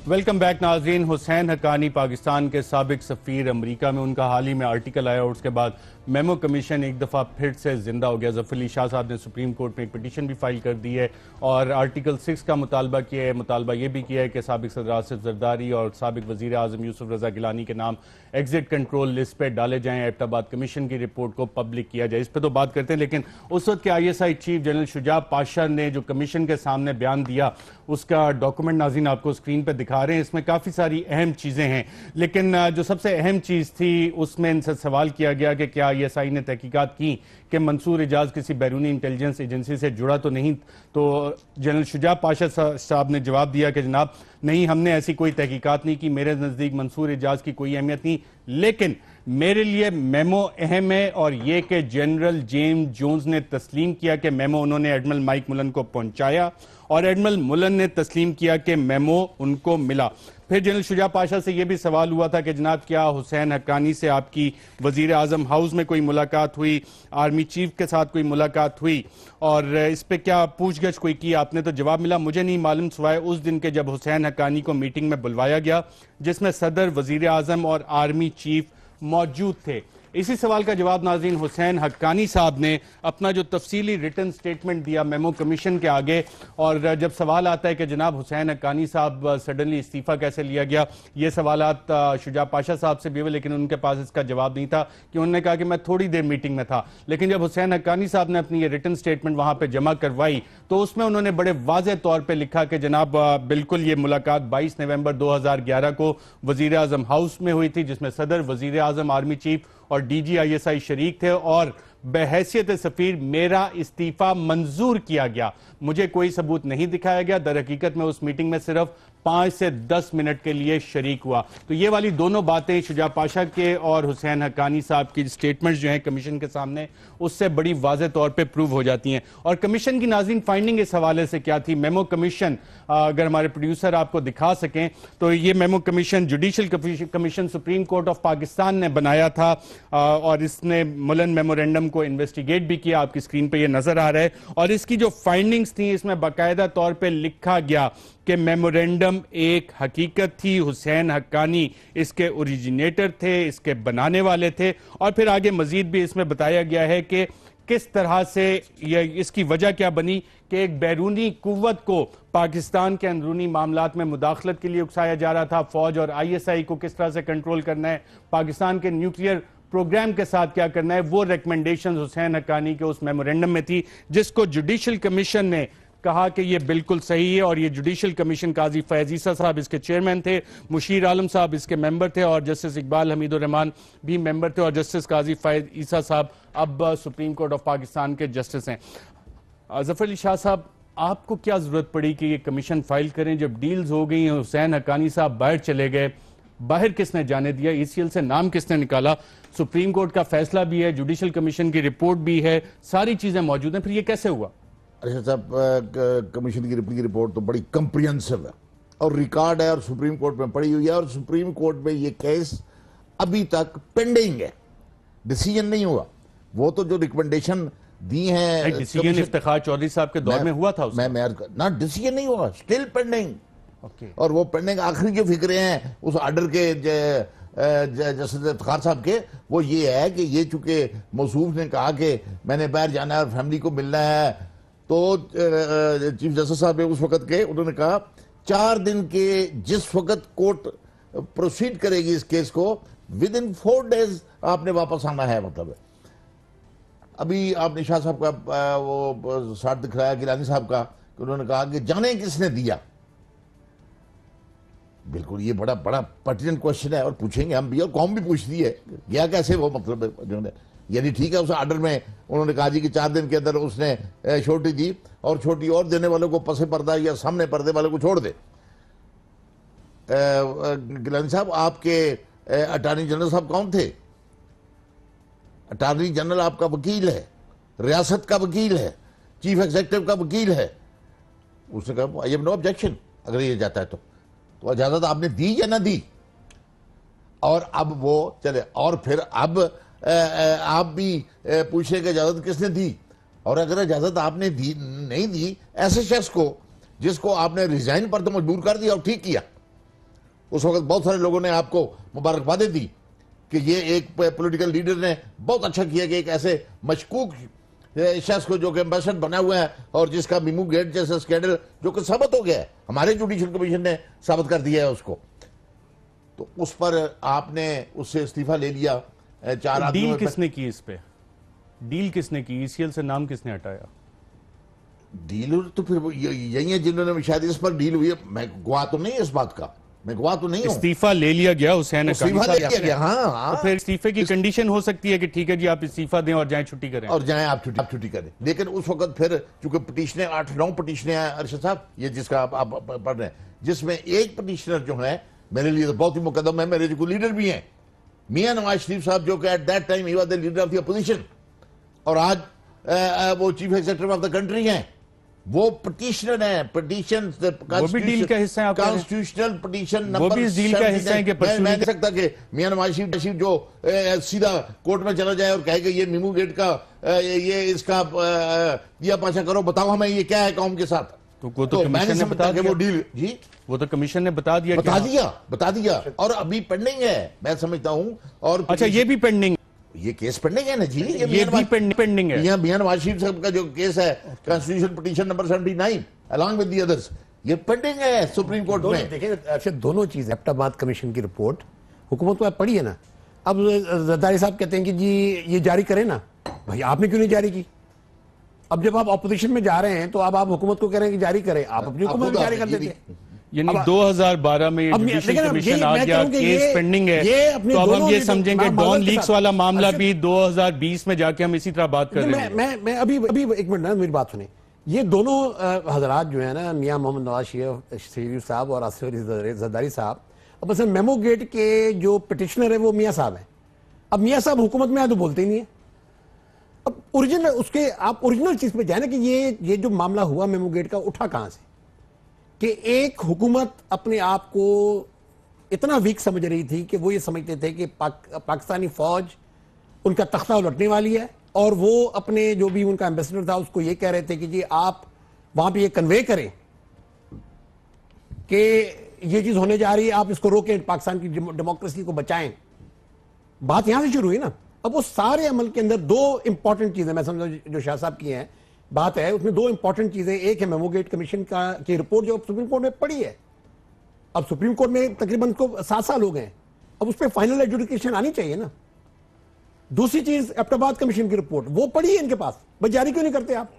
वेलकम बैक नाज़रीन। हुसैन हक्कानी पाकिस्तान के साबिक सफ़ीर अमरीका में, उनका हाल ही में आर्टिकल आया और उसके बाद मेमो कमीशन एक दफ़ा फिर से जिंदा हो गया। ज़फ़र अली शाह साहब ने सुप्रीम कोर्ट में एक पिटीशन भी फाइल कर दी है और आर्टिकल 6 का मुतालबा किया है। मुतालबा ये भी किया है कि साबिक सदर आसिफ जरदारी और साबिक वज़ीर आज़म यूसुफ रज़ा गिलानी के नाम एग्जिट कंट्रोल लिस्ट पर डाले जाएँ, एबटाबाद कमीशन की रिपोर्ट को पब्लिक किया जाए। इस पर तो बात करते हैं, लेकिन उस वक्त के ISI chief general Shuja Pasha ने जो कमीशन के सामने बयान दिया उसका डॉक्यूमेंट नाज़रीन आपको स्क्रीन पर दिखा रहे हैं। इसमें काफ़ी सारी अहम चीज़ें हैं, लेकिन जो सबसे अहम चीज़ थी उसमें इनसे सवाल किया गया कि क्या ISI ने तहकीकात की कि मंसूर इजाज किसी बैरूनी इंटेलिजेंस एजेंसी से जुड़ा तो नहीं। तो जनरल शुजा पाशा साहब ने जवाब दिया कि जनाब नहीं, हमने ऐसी कोई तहकीकात नहीं की, मेरे नज़दीक मंसूर इजाज की कोई अहमियत नहीं, लेकिन मेरे लिए मेमो अहम है और ये कि जनरल जेम्स जोन्स ने तस्लीम किया कि मेमो उन्होंने एडमिरल माइक मुलन को पहुंचाया और एडमिरल मुलन ने तस्लीम किया कि मेमो उनको मिला। फिर जनरल शुजा पाशा से यह भी सवाल हुआ था कि जनाब क्या हुसैन हक्कानी से आपकी वजीर आजम हाउस में कोई मुलाकात हुई, आर्मी चीफ के साथ कोई मुलाकात हुई, और इस पर क्या पूछगछ कोई की? आपने तो जवाब मिला मुझे नहीं मालूम, सिवाय उस दिन के जब हुसैन हक्कानी को मीटिंग में बुलवाया गया जिसमें सदर, वजीर आजम और आर्मी चीफ मौजूद थे। इसी सवाल का जवाब नाज़रीन हुसैन हक्कानी साहब ने अपना जो तफसीली रिटन स्टेटमेंट दिया मेमो कमीशन के आगे, और जब सवाल आता है कि जनाब हुसैन हक्कानी साहब सडनली इस्तीफ़ा कैसे लिया गया, ये सवालात शुजा पाशा साहब से भी हुए, लेकिन उनके पास इसका जवाब नहीं था कि उन्होंने कहा कि मैं थोड़ी देर मीटिंग में था। लेकिन जब हुसैन हक्कानी साहब ने अपनी ये रिटन स्टेटमेंट वहाँ पर जमा करवाई तो उसमें उन्होंने बड़े वाज़ेह तौर पर लिखा कि जनाब बिल्कुल ये मुलाकात 22 नवंबर 2011 को वज़ीर आज़म हाउस में हुई थी, जिसमें सदर, वज़ीर आज़म, आर्मी चीफ और DGISI शरीक थे, और बहैसियत सफीर मेरा इस्तीफा मंजूर किया गया। मुझे कोई सबूत नहीं दिखाया गया। दर हकीकत में उस मीटिंग में सिर्फ 5 से 10 मिनट के लिए शरीक हुआ। तो ये वाली दोनों बातें शुजा पाशा के और हुसैन हक्कानी साहब की स्टेटमेंट्स जो हैं कमीशन के सामने, उससे बड़ी वाज़ेह तौर पे प्रूव हो जाती हैं। और कमीशन की नाज़रीन फाइंडिंग इस हवाले से क्या थी? मेमो कमीशन, अगर हमारे प्रोड्यूसर आपको दिखा सकें तो ये memo commission judicial commission supreme court of Pakistan ने बनाया था, और इसने मुलन मेमोरेंडम को इन्वेस्टिगेट भी किया। आपकी स्क्रीन पे ये नजर आ रहा है, और इसकी जो फाइंडिंग्स थी इसमें बाकायदा तौर पे लिखा गया कि मेमोरेंडम एक हकीकत थी, हुसैन हक्कानी इसके ओरिजिनेटर थे, इसके बनाने वाले थे, और फिर आगे मजीद भी इसमें बताया गया है कि किस तरह से इसकी वजह क्या बनी कि एक बैरूनी कुव्वत को पाकिस्तान के अंदरूनी मामलात में मुदाखलत के लिए उकसाया जा रहा था। फौज और ISI को किस तरह से कंट्रोल करना है, पाकिस्तान के न्यूक्लियर प्रोग्राम के साथ क्या करना है, वो रिकमेंडेशंस हुसैन हक्कानी के उस मेमोरेंडम में थी, जिसको जुडिशल कमीशन ने कहा कि ये बिल्कुल सही है। और ये जुडिशल कमीशन काजी फैज ईसा साहब इसके चेयरमैन थे, मुशीर आलम साहब इसके मेंबर थे, और जस्टिस इकबाल हमीदुर रहमान भी मेंबर थे, और जस्टिस काजी फैज ईसा साहब अब सुप्रीम कोर्ट ऑफ पाकिस्तान के जस्टिस हैं। जफर अली शाह साहब, आपको क्या जरूरत पड़ी कि ये कमीशन फाइल करें जब डील्स हो गई? हुसैन हक्कानी साहब बाहर चले गए, बाहर किसने जाने दिया? ECL से नाम किसने निकाला? सुप्रीम कोर्ट का फैसला भी है, जुडिशल कमीशन की रिपोर्ट भी है, सारी चीजें मौजूद हैं, फिर ये कैसे हुआ? अच्छा साहब, कमीशन की रिपोर्ट तो बड़ी कंप्रिहेंसिव है और रिकॉर्ड है और सुप्रीम कोर्ट में पड़ी हुई है, और सुप्रीम कोर्ट में ये केस अभी तक पेंडिंग है, डिसीजन नहीं हुआ। वो तो जो रिकमेंडेशन दी हैं, डिसीजन इफ्तिखार चौधरी साहब के दौर में हुआ था, ना डिसीजन नहीं हुआ, स्टिल पेंडिंग। और वो पेंडिंग आखिरी जो फिक्रे हैं उस ऑर्डर के जस्टिस इफ्तिखार साहब के, वो ये है कि ये चूंकि मौसूफ ने कहा कि मैंने बाहर जाना है और फैमिली को मिलना है, तो चीफ जस्टिस साहब ने उस वक्त के उन्होंने कहा 4 दिन के जिस वक्त कोर्ट प्रोसीड करेगी इस केस को, विद इन 4 डेज आपने वापस आना है। मतलब अभी आपने शाह साहब का वो साथ दिखलाया गिलानी साहब का, उन्होंने कहा कि जाने किसने दिया। बिल्कुल ये बड़ा बड़ा पर्टिनेंट क्वेश्चन है, और पूछेंगे हम भी और कौम भी पूछती है गया कैसे वो, मतलब यानी ठीक है उस ऑर्डर में उन्होंने कहा जी कि 4 दिन के अंदर उसने छोटी दी, और छोटी और देने वालों को पसे पर्दा या सामने पर्दे वालों को छोड़ दे। गिलानी साहब, आपके अटॉर्नी जनरल साहब कौन थे? अटॉर्नी जनरल आपका वकील है, रियासत का वकील है, चीफ एग्जीक्यूटिव का वकील है। उसने कहा आई हैव नो ऑब्जेक्शन, अगर ये जाता है तो इजाजत आपने दी या ना दी? और अब वो चले, और फिर अब आप भी पूछे कि इजाजत किसने दी, और अगर इजाजत आपने दी नहीं दी ऐसे शख्स को जिसको आपने रिजाइन पर तो मजबूर कर दिया और ठीक किया। उस वक्त बहुत सारे लोगों ने आपको मुबारकबादें दी कि ये एक पॉलिटिकल लीडर ने बहुत अच्छा किया कि एक ऐसे मशकूक शख्स को जो कि एम्बेसडर बना हुआ है और जिसका मीमू गेट जैसा स्कैंडल जो कि साबित हो गया है, हमारे जुडिशल कमीशन ने साबित कर दिया है उसको, तो उस पर आपने उससे इस्तीफा ले लिया। 4 आदमी डील किसने की? इस पे डील किसने की? ECL से नाम किसने हटाया? डील तो फिर यही है जिन्होंने शायद इस पर डील हुई है। मैं गवाह तो नहीं इस बात का, मैं गवाह तो नहीं हूं। इस्तीफा ले लिया गया हुसैन हक्कानी साहब। हाँ, तो फिर इस्तीफे की कंडीशन हो सकती है कि ठीक है जी आप इस्तीफा दें और जाएं छुट्टी करें, और जाएं आप छुट्टी करें। लेकिन उस वक्त फिर चूंकि पिटीशनें 8-9 पिटीशनें हैं अरशद साहब, ये जिसका आप पढ़ रहे हैं, जिसमें एक पिटीशनर जो है मेरे लिए तो बहुत ही मुकदम है, मेरे जो लीडर भी हैं, मियां नवाज शरीफ साहब, जो कि at that time he was the leader of the opposition, और आज वो chief executive of the country हैं। वो पिटीशन है, पिटीशन वो भी डील का हिस्सा है, आप कॉन्स्टिट्यूशनल पिटीशन वो नंबर भी इस डील का हिस्सा है कि मैं नहीं सकता कि मियां नवाज शरीफ जो सीधा कोर्ट में चला जाए और कहे कि ये मीमू गेट का ये इसका दिया पाछा करो, बताओ हमें ये क्या है कौम के साथ। तो वो तो कमीशन ने बता दिया, वो डील जी वो तो कमीशन ने बता दिया बता दिया और अभी पेंडिंग है मैं समझता हूं। और अच्छा ये भी पेंडिंग, ये केस पेंडिंग है ना जी, ये भी पेंडिंग है। मियां नवाज शरीफ साहब का जो केस है constitution petition number 79 along with the others, ये पेंडिंग है सुप्रीम कोर्ट में। देखिए अच्छा दोनों चीजें, एबटाबाद कमीशन की रिपोर्ट हुकूमत को पढ़ी है ना, अब जरदारी साहब कहते हैं कि जी ये जारी करें ना, भाई आपने क्यों नहीं जारी की? अब जब आप ऑपोजिशन में जा रहे हैं तो अब आप हुकूमत को कह रहे हैं कि जारी करें, आप अपनी हुकूमत जारी कर देते। यानी 2012 में ये जुडिशल कमीशन आ गया, केस पेंडिंग है, तो अब हम ये समझेंगे डॉन लीक्स वाला मामला भी 2020 में जाके हम इसी तरह बात कर रहे हैं। मैं अभी एक मिनट ना मेरी बात सुने, ये दोनों हजरात जो है ना, मियां मोहम्मद नवाज शरीफ साहब और आसिफ अली जरदारी साहब, अब असल मेमो गेट के जो पिटिशनर है वो मियां साहब हैं। अब मियां साहब हुकूमत में आए तो बोलते ही नहीं है। अब ओरिजिनल उसके आप ओरिजिनल चीज पे जाए ना कि ये जो मामला हुआ मेमो गेट का उठा कहां से, कि एक हुकूमत अपने आप को इतना वीक समझ रही थी कि वो ये समझते थे कि पाकिस्तानी फौज उनका तख्ता उलटने वाली है, और वो अपने जो भी उनका एम्बेसडर था उसको ये कह रहे थे कि जी आप वहां पे ये कन्वे करें कि ये चीज होने जा रही है, आप इसको रोकें, पाकिस्तान की डेमोक्रेसी को बचाएं। बात यहां से शुरू हुई ना। अब उस सारे अमल के अंदर दो इंपॉर्टेंट चीजें मैं समझा जो शाह साहब की हैं बात है, उसमें दो इंपॉर्टेंट चीजें, एक है मेमो गेट कमीशन की रिपोर्ट जो सुप्रीम कोर्ट में पड़ी है। अब सुप्रीम कोर्ट में तकरीबन को 7 साल हो गए, अब उस पर फाइनल एडजुडिकेशन आनी चाहिए ना। दूसरी चीज एबटाबाद कमीशन की रिपोर्ट वो पड़ी है इनके पास, बस जारी क्यों नहीं करते आप,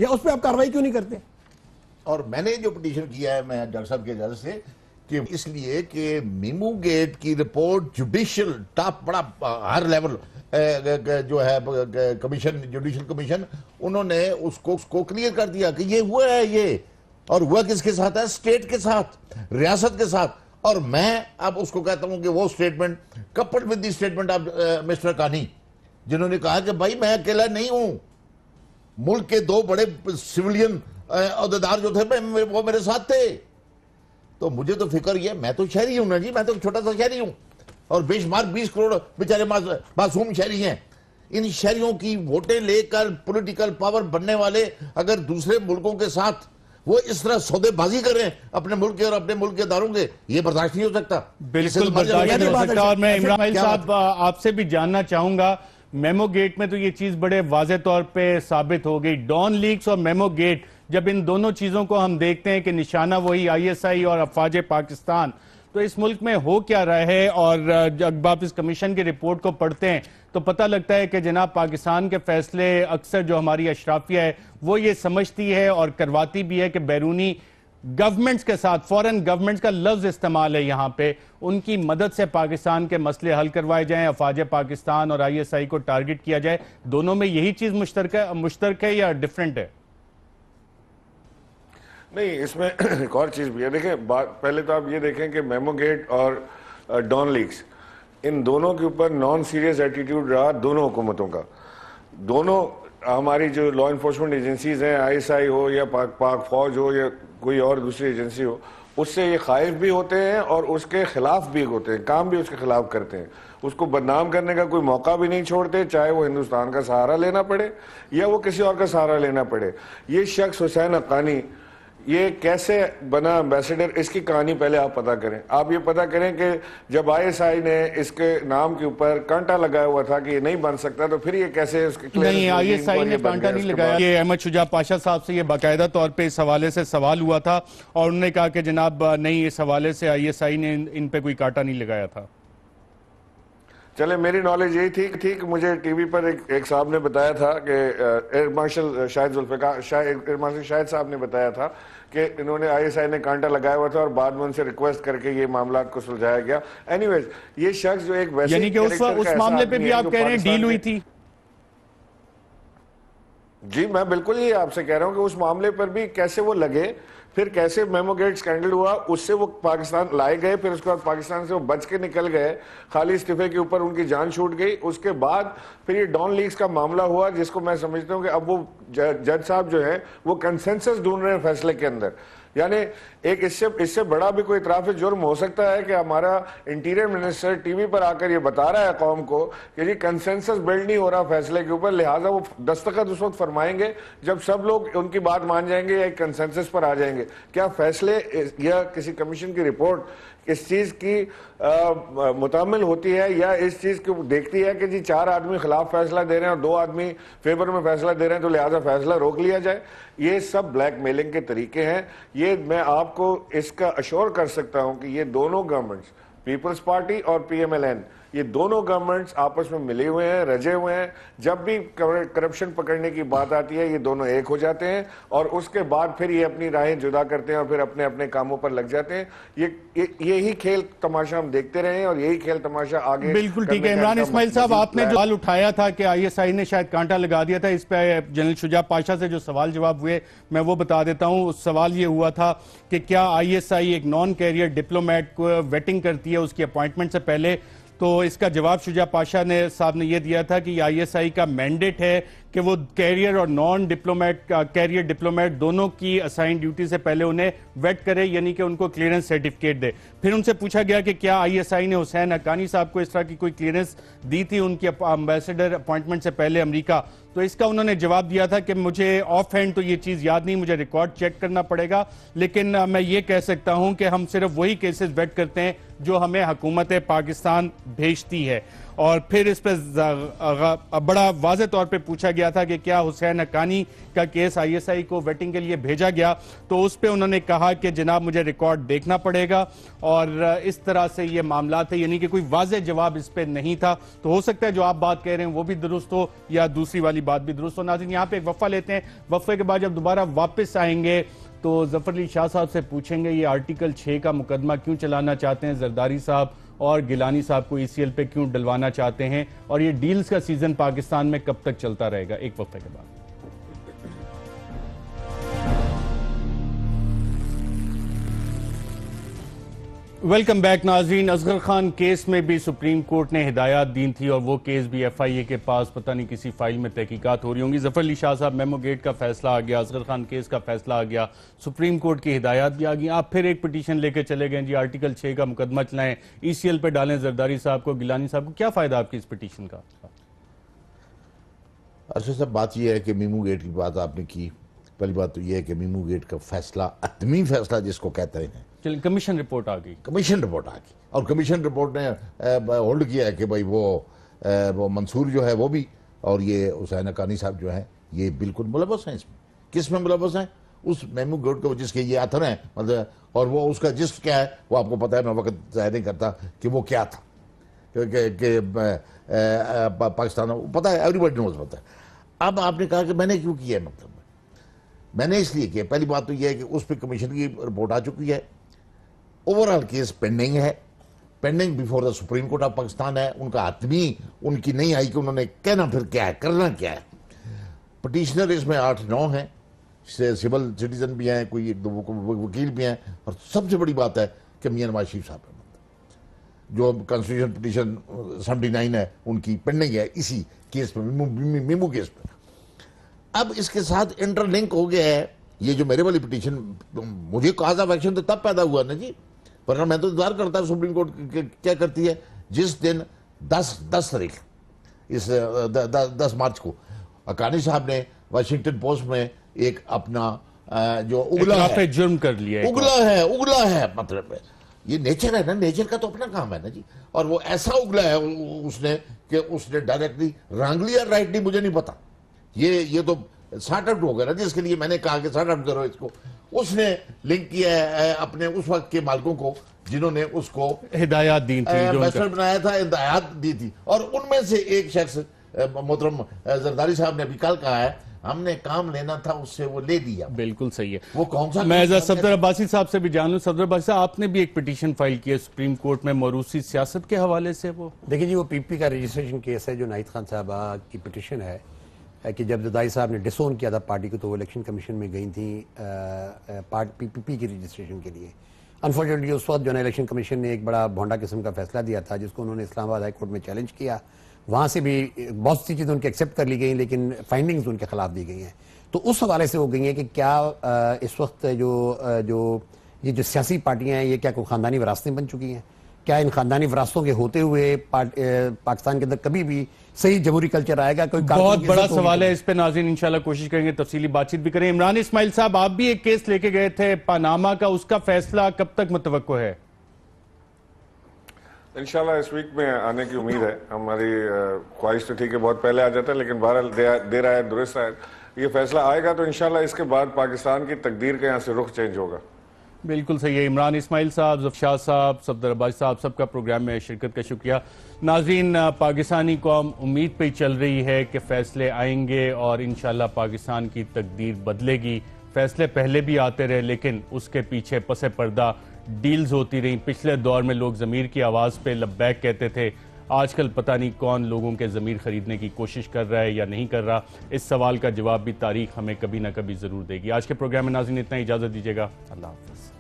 या उस पर आप कार्रवाई क्यों नहीं करते? और मैंने जो पिटीशन किया है मैं डॉक्टर साहब के इजाजत से कि इसलिए कि मीमू गेट की रिपोर्ट जुडिशियल टॉप बड़ा हर लेवल जो है कमीशन जुडिशियल कमीशन, उन्होंने उसको क्लियर कर दिया कि ये हुआ है, ये और हुआ किसके साथ है, स्टेट के साथ, रियासत के साथ। और मैं अब उसको कहता हूं कि वो statement coupled with the statement of mister कानी, जिन्होंने कहा कि भाई मैं अकेला नहीं हूं, मुल्क के 2 बड़े सिविलियन अहदेदार जो थे वो मेरे साथ थे। तो मुझे तो फिक्र ये, मैं तो शहरी हूं ना जी, मैं तो छोटा सा शहरी हूं, और बेशुमार 20 करोड़ बेचारे मासूम शहरी हैं। इन शहरियों की वोटें लेकर पॉलिटिकल पावर बनने वाले अगर दूसरे मुल्कों के साथ वो इस तरह सौदेबाजी करें अपने मुल्क के और अपने मुल्क के दारों के, ये बर्दाश्त नहीं हो सकता। बिल्कुल बर्दाश्त नहीं हो सकता। और मैं इमरान साहब आपसे भी जानना चाहूंगा, मेमो गेट में तो ये चीज बड़े वाज़े तौर पे साबित हो गई, डॉन लीक्स और मेमो गेट, जब इन दोनों चीजों को हम देखते हैं कि निशाना वही ISI और अफवाज पाकिस्तान, तो इस मुल्क में हो क्या रहा है? और जब आप इस कमीशन की रिपोर्ट को पढ़ते हैं तो पता लगता है कि जनाब पाकिस्तान के फैसले अक्सर जो हमारी अशराफिया है वो ये समझती है और करवाती भी है कि बैरूनी गवर्नमेंट्स के साथ, फॉरेन गवर्नमेंट्स का लफ्ज इस्तेमाल है यहाँ पे, उनकी मदद से पाकिस्तान के मसले हल करवाए जाएं, अफवाज पाकिस्तान और ISI को टारगेट किया जाए। दोनों में यही चीज मुश्तरक है या डिफरेंट है? नहीं, इसमें एक और चीज़ भी है। देखें, पहले तो आप ये देखें कि मेमो गेट और डॉन लीक्स, इन दोनों के ऊपर नॉन सीरियस एटीट्यूड रहा दोनों हुकूमतों का। दोनों हमारी जो लॉ इन्फोर्समेंट एजेंसीज हैं, ISI हो या पाक फौज हो या कोई और दूसरी एजेंसी हो, उससे ये खाइफ भी होते हैं और उसके खिलाफ भी होते हैं, काम भी उसके खिलाफ करते हैं। उसको बदनाम करने का कोई मौका भी नहीं छोड़ते, चाहे वो हिंदुस्तान का सहारा लेना पड़े या वो किसी और का सहारा लेना पड़े। ये शख्स हुसैन हक्कानी ये कैसे बना एम्बेसडर, इसकी कहानी पहले आप पता करें। आप ये पता करें कि जब ISI ने इसके नाम के ऊपर कांटा लगाया हुआ था कि ये नहीं बन सकता, तो फिर ये कैसे नहीं, ISI ने कांटा नहीं लगाया। ये अहमद शुजा पाशा साहब से ये बाकायदा तौर पे इस हवाले से सवाल हुआ था और उन्होंने कहा कि जनाब नहीं, इस हवाले से ISI ने इन पे कोई कांटा नहीं लगाया था। चले, मेरी नॉलेज यही थी कि मुझे टीवी पर एक साहब ने बताया था कि एयर मार्शल शाहिद साहब ने बताया था कि इन्होंने ISI ने कांटा लगाया हुआ था और बाद में उनसे रिक्वेस्ट करके ये मामला को सुलझाया गया। एनीवेज, ये शख्स जो एक वैसे यानी कि उस मामले पे भी आप कह रहे हैं डील हुई थी? जी, मैं बिल्कुल ही आपसे कह रहा हूं कि उस मामले पर भी कैसे वो लगे, फिर कैसे मेमोगेट स्कैंडल हुआ, उससे वो पाकिस्तान लाए गए, फिर उसके बाद पाकिस्तान से वो बच के निकल गए, खाली इस्तीफे के ऊपर उनकी जान छूट गई। उसके बाद फिर ये डॉन लीग्स का मामला हुआ, जिसको मैं समझता हूं कि अब वो जज साहब जो है वो कंसेंसस ढूंढ रहे हैं फैसले के अंदर। यानी एक इससे बड़ा भी कोई इतराफ जुर्म हो सकता है कि हमारा इंटीरियर मिनिस्टर टीवी पर आकर ये बता रहा है कौम को कि जी कंसेंसस बिल्ड नहीं हो रहा फैसले के ऊपर, लिहाजा वो दस्तखत उस वक्त फरमाएंगे जब सब लोग उनकी बात मान जाएंगे या एक कंसेंसस पर आ जाएंगे। क्या फैसले या किसी कमीशन की रिपोर्ट इस चीज की मुतामिल होती है या इस चीज को देखती है कि जी 4 आदमी खिलाफ फैसला दे रहे हैं और 2 आदमी फेवर में फैसला दे रहे हैं तो लिहाजा फैसला रोक लिया जाए? ये सब ब्लैकमेलिंग के तरीके हैं। ये मैं आपको इसका अश्योर कर सकता हूं कि ये दोनों गवर्नमेंट्स, पीपल्स पार्टी और पीएमएलएन, ये दोनों गवर्नमेंट्स आपस में मिले हुए हैं, रजे हुए हैं। जब भी करप्शन पकड़ने की बात आती है ये दोनों एक हो जाते हैं और उसके बाद फिर ये अपनी राहें जुदा करते हैं और फिर अपने अपने कामों पर लग जाते हैं। यही खेल तमाशा हम देखते रहे हैं और यही खेल तमाशा आगे। बिल्कुल ठीक है। इमरान इस्माइल साहब, आपने जो सवाल उठाया था कि आईएसआई ने शायद कांटा लगा दिया था, इस पे जनरल शुजा पाशा से जो सवाल जवाब हुए मैं वो बता देता हूं। उस सवाल ये हुआ था कि क्या आईएसआई एक नॉन कैरियर डिप्लोमेट को वेटिंग करती है उसकी अपॉइंटमेंट से पहले, तो इसका जवाब शुजा पाशा ने साहब ने यह दिया था कि आईएसआई का मैंडेट है कि वो कैरियर और नॉन डिप्लोमेट, कैरियर डिप्लोमेट दोनों की असाइन ड्यूटी से पहले उन्हें वेट करे, यानी कि उनको क्लियरेंस सर्टिफिकेट दे। फिर उनसे पूछा गया कि क्या आईएसआई ने हुसैन हक्कानी साहब को इस तरह की कोई क्लियरेंस दी थी उनकी एम्बेसडर अपॉइंटमेंट से पहले अमेरिका, तो इसका उन्होंने जवाब दिया था कि मुझे ऑफ हैंड तो ये चीज याद नहीं, मुझे रिकॉर्ड चेक करना पड़ेगा, लेकिन मैं ये कह सकता हूं कि हम सिर्फ वही केसेस वेट करते हैं जो हमें हुकूमत पाकिस्तान भेजती है। और फिर इस पर बड़ा वाज़ेह तौर पे पूछा गया था कि क्या हुसैन हक्कानी का केस आईएसआई को वेटिंग के लिए भेजा गया, तो उस पर उन्होंने कहा कि जनाब मुझे रिकॉर्ड देखना पड़ेगा और इस तरह से ये मामला थे, यानी कि कोई वाज़ेह जवाब इस पर नहीं था। तो हो सकता है जो आप बात कह रहे हैं वो भी दुरुस्त हो या दूसरी वाली बात भी दुरुस्त हो। नाज़रीन, यहाँ पे एक वफ़ा लेते हैं, वफ़े के बाद जब दोबारा वापस आएंगे तो जफर अली शाह साहब से पूछेंगे ये आर्टिकल 6 का मुकदमा क्यों चलाना चाहते हैं जरदारी साहब और गिलानी साहब को ईसीएल पे क्यों डलवाना चाहते हैं, और ये डील्स का सीजन पाकिस्तान में कब तक चलता रहेगा। एक वक्फे के बाद वेलकम बैक नाजरीन। असगर खान केस में भी सुप्रीम कोर्ट ने हिदायत दी थी और वो केस भी एफआईए के पास पता नहीं किसी फाइल में तहकीकात हो रही होंगी। जफर अली शाह साहब, मेमोगेट का फैसला आ गया, असगर खान केस का फैसला आ गया, सुप्रीम कोर्ट की हिदायत भी आ गई, आप फिर एक पिटीशन लेके चले गए जी आर्टिकल 6 का मुकदमा चलाएं, ईसीएल पे डालें जरदारी साहब को, गिलानी साहब को। क्या फायदा आपकी इस पिटीशन का? अच्छा साहब, बात यह है कि मेमोगेट की बात आपने की। पहली बात तो यह है कि मेमोगेट का फैसला, अतमी फैसला जिसको कहते हैं, चलिए कमीशन रिपोर्ट आ गई, कमीशन रिपोर्ट आ गई और कमीशन रिपोर्ट ने होल्ड किया है कि भाई वो मंसूर जो है वो भी और ये हुसैन हक्कानी साहब जो है ये बिल्कुल मुलव्वस हैं इसमें। किस में मुलव्वस हैं? उस मेमोगेट को जिसके ये अथर हैं, मतलब, और वो उसका जिस्ट क्या है वो आपको पता है, मैं वक्त जाहिर नहीं करता कि वो क्या था, कि पाकिस्तान पता है, एवरीबॉडी नोज पता है। अब आपने कहा कि मैंने क्यों किया है, मतलब मैंने इसलिए किया, पहली बात तो यह है कि उस पर कमीशन की रिपोर्ट आ चुकी है, ओवरऑल केस पेंडिंग है, pending before the supreme court of Pakistan है। उनका आदमी उनकी नहीं आई कि उन्होंने कहना फिर क्या है, करना क्या है। पटिशनर इसमें 8-9 हैं, सिविल सिटीजन भी हैं, कोई 1-2 वकील भी हैं, और सबसे बड़ी बात है कि मियां नवाज शरीफ साहब है, जो कॉन्स्टिट्यूशन पिटीशन 79 है उनकी पेंडिंग है इसी केस पर, मीमू केस पर। अब इसके साथ इंटरलिंक हो गया है ये जो मेरे वाली पिटीशन, मुझे कॉज ऑफ एक्शन तो तब पैदा हुआ ना जी, वरना मैं तो इंतजार करता सुप्रीम कोर्ट क्या करती है। जिस दिन 10 तारीख इस 10 मार्च को हक्कानी साहब ने वाशिंगटन पोस्ट में एक अपना जो उगला है, जुर्म कर लिया, उगला है, मतलब ये नेचर है ना, नेचर का तो अपना काम है ना जी, और वो ऐसा उगला है उसने कि उसने डायरेक्टली रॉन्गली या राइटली मुझे नहीं पता, ये तो सॉर्ट आउट हो गया ना, जिसके लिए मैंने कहा कि सॉर्ट आउट करो इसको। उसने लिंक किया है अपने उस वक्त के मालिकों को जिन्होंने उसको हिदायत दी थी, एम्बेसडर बनाया था, हिदायत दी थी, और उनमें से एक शख्स मोहतरम जरदारी साहब ने अभी कल कहा है हमने काम लेना था उससे वो ले दिया। बिल्कुल सही है। वो कौन सा? मैं सफदर अब्बासी साहब से भी जानूं। सफदर अब्बासी साहब, आपने भी एक पिटीशन फाइल की है सुप्रीम कोर्ट में मौरूसी सियासत के हवाले से। वो देखिए जी, वो पीपी का रजिस्ट्रेशन केस है जो नाहिद खान साहब की पिटीशन है कि जब जदाई साहब ने डिसोन किया था पार्टी को तो वो इलेक्शन कमीशन में गई थी PPP की रजिस्ट्रेशन के लिए। अनफॉर्चुनेटली उस वक्त जो है इलेक्शन कमीशन ने एक बड़ा भोंडा किस्म का फैसला दिया था जिसको उन्होंने इस्लामाबाद हाई कोर्ट में चैलेंज किया। वहाँ से भी बहुत सी चीज़ें उनकी एक्सेप्ट कर ली गई लेकिन फाइंडिंग्स उनके खिलाफ दी गई हैं। तो उस हवाले से वो गई हैं कि क्या इस वक्त जो सियासी पार्टियाँ हैं ये क्या कोई ख़ानदानी विरासतें बन चुकी हैं? क्या इन खानदानी विरासतों के होते हुए पाकिस्तान के अंदर कभी भी सही जमहूरी कल्चर आएगा? कोई बहुत बड़ा सवाल है, इस पे नाज़रीन इंशाल्लाह कोशिश करेंगे तफसीली बातचीत भी करें। इमरान इस्माइल साहब, आप भी एक केस लेके गए थे पनामा का, उसका फैसला कब तक मुतवक्को है? इंशाल्लाह इस वीक में आने की उम्मीद है। हमारी ख्वाहिश तो ठीक है बहुत पहले आ जाता है, लेकिन बहरहाल देर आए दुरुस्त आए, ये फैसला आएगा तो इंशाल्लाह इसके बाद पाकिस्तान की तकदीर का यहाँ से रुख चेंज होगा। बिल्कुल सही है। इमरान इस्माइल साहब, ज़फ़शाद साहब, सफदर अब्बासी साहब, सबका प्रोग्राम में शिरकत का शुक्रिया। नाज़रीन, पाकिस्तानी कौम उम्मीद पे चल रही है कि फ़ैसले आएंगे और इंशाल्लाह पाकिस्तान की तकदीर बदलेगी। फ़ैसले पहले भी आते रहे लेकिन उसके पीछे पसे पर्दा डील्स होती रहीं। पिछले दौर में लोग ज़मीर की आवाज़ पे लब्बैक कहते थे, आजकल पता नहीं कौन लोगों के ज़मीर ख़रीदने की कोशिश कर रहा है या नहीं कर रहा। इस सवाल का जवाब भी तारीख़ हमें कभी ना कभी ज़रूर देगी। आज के प्रोग्राम में नाज़रीन इतना, इजाज़त दीजिएगा। अल्लाह हाफ़िज़।